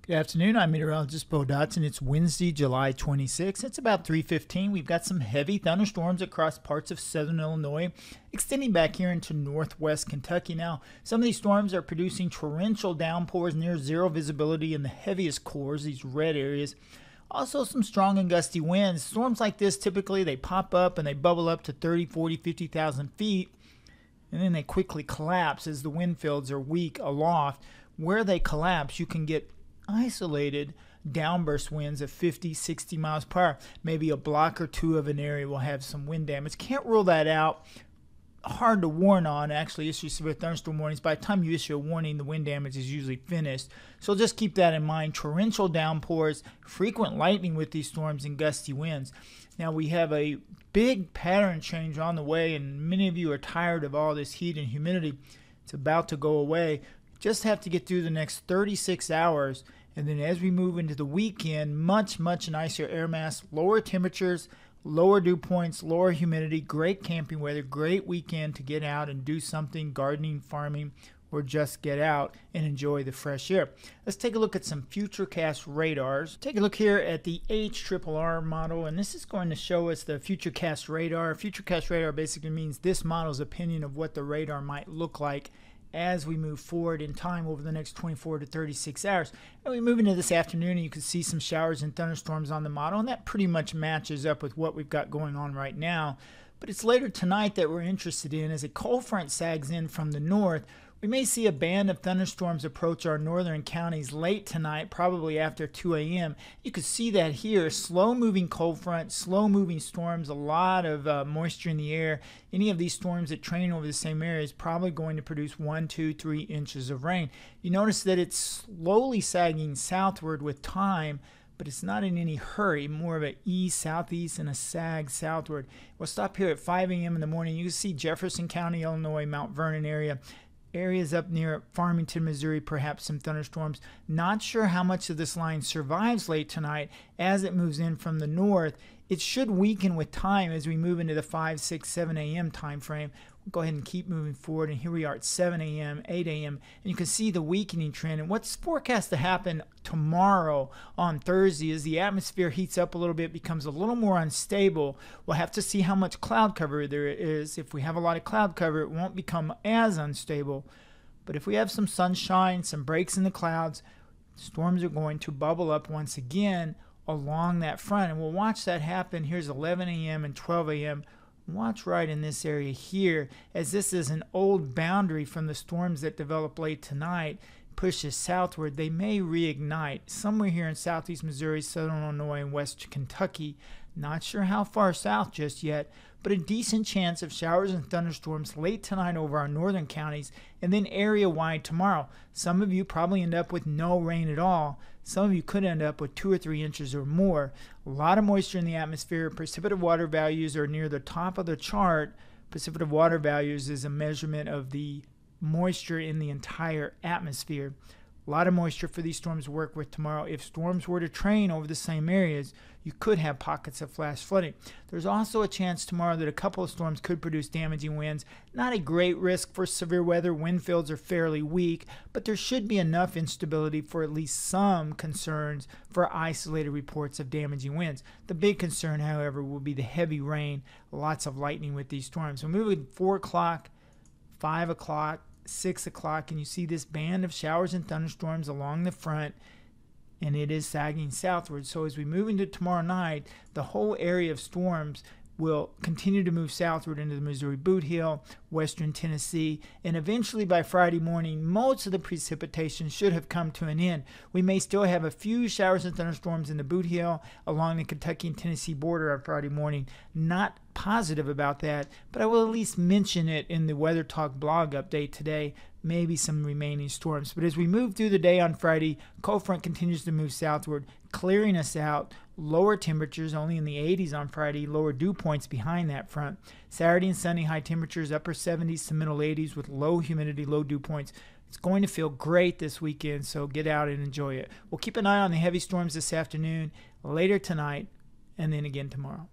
Good afternoon. I'm meteorologist Beau, and it's Wednesday, July 26th. It's about 3:15. We've got some heavy thunderstorms across parts of southern Illinois, extending back here into northwest Kentucky. Now, some of these storms are producing torrential downpours near zero visibility in the heaviest cores, these red areas. Also, some strong and gusty winds. Storms like this, typically, they pop up and they bubble up to 30, 40, 50,000 feet, and then they quickly collapse as the wind fields are weak aloft. Where they collapse, you can get isolated downburst winds of 50, 60 miles per hour. Maybe a block or two of an area will have some wind damage. Can't rule that out. Hard to warn on, actually issue severe thunderstorm warnings. By the time you issue a warning, the wind damage is usually finished. So just keep that in mind. Torrential downpours, frequent lightning with these storms, and gusty winds. Now we have a big pattern change on the way, and many of you are tired of all this heat and humidity. It's about to go away. Just have to get through the next 36 hours, and then as we move into the weekend, much nicer air mass, lower temperatures, lower dew points, lower humidity, great camping weather, great weekend to get out and do something, gardening, farming, or just get out and enjoy the fresh air. Let's take a look at some Futurecast radars. Take a look here at the HRRR model, and this is going to show us the Futurecast radar. Futurecast radar basically means this model's opinion of what the radar might look like as we move forward in time over the next 24 to 36 hours. And we move into this afternoon, and you can see some showers and thunderstorms on the model, and that pretty much matches up with what we've got going on right now. But it's later tonight that we're interested in. As a cold front sags in from the north, we may see a band of thunderstorms approach our northern counties late tonight, probably after 2 a.m. You can see that here, slow-moving cold front, slow-moving storms, a lot of moisture in the air. Any of these storms that train over the same area is probably going to produce 1, 2, 3 inches of rain. You notice that it's slowly sagging southward with time, but it's not in any hurry, more of an east, southeast, and a sag southward. We'll stop here at 5 a.m. in the morning. You can see Jefferson County, Illinois, Mount Vernon area. Areas up near Farmington, Missouri, perhaps some thunderstorms. Not sure how much of this line survives late tonight as it moves in from the north. It should weaken with time as we move into the 5, 6, 7 a.m. time frame. We'll go ahead and keep moving forward, and here we are at 7 a.m., 8 a.m., and you can see the weakening trend. And what's forecast to happen tomorrow on Thursday is the atmosphere heats up a little bit, becomes a little more unstable. We'll have to see how much cloud cover there is. If we have a lot of cloud cover, it won't become as unstable. But if we have some sunshine, some breaks in the clouds, storms are going to bubble up once again along that front, and we'll watch that happen. Here's 11 a.m. and 12 a.m. Watch right in this area here, as this is an old boundary from the storms that develop late tonight. Pushes southward, they may reignite somewhere here in southeast Missouri, southern Illinois, and west Kentucky. Not sure how far south just yet, but a decent chance of showers and thunderstorms late tonight over our northern counties, and then area-wide tomorrow. Some of you probably end up with no rain at all. Some of you could end up with 2 or 3 inches or more. A lot of moisture in the atmosphere. Precipitative water values are near the top of the chart. Precipitative water values is a measurement of the moisture in the entire atmosphere. A lot of moisture for these storms to work with tomorrow. If storms were to train over the same areas, you could have pockets of flash flooding. There's also a chance tomorrow that a couple of storms could produce damaging winds. Not a great risk for severe weather. Wind fields are fairly weak, but there should be enough instability for at least some concerns for isolated reports of damaging winds. The big concern, however, will be the heavy rain, lots of lightning with these storms. So moving 4 o'clock, 5 o'clock, 6 o'clock, and you see this band of showers and thunderstorms along the front, and it is sagging southward. So as we move into tomorrow night, the whole area of storms will continue to move southward into the Missouri Boot Hill, western Tennessee, and eventually by Friday morning, most of the precipitation should have come to an end. We may still have a few showers and thunderstorms in the Boot Hill along the Kentucky and Tennessee border on Friday morning. Not positive about that, but I will at least mention it in the Weather Talk blog update today. Maybe some remaining storms. But as we move through the day on Friday, cold front continues to move southward, clearing us out. Lower temperatures only in the 80s on Friday, lower dew points behind that front. Saturday and Sunday, high temperatures upper 70s to middle 80s with low humidity, low dew points. It's going to feel great this weekend, so get out and enjoy it. We'll keep an eye on the heavy storms this afternoon, later tonight, and then again tomorrow.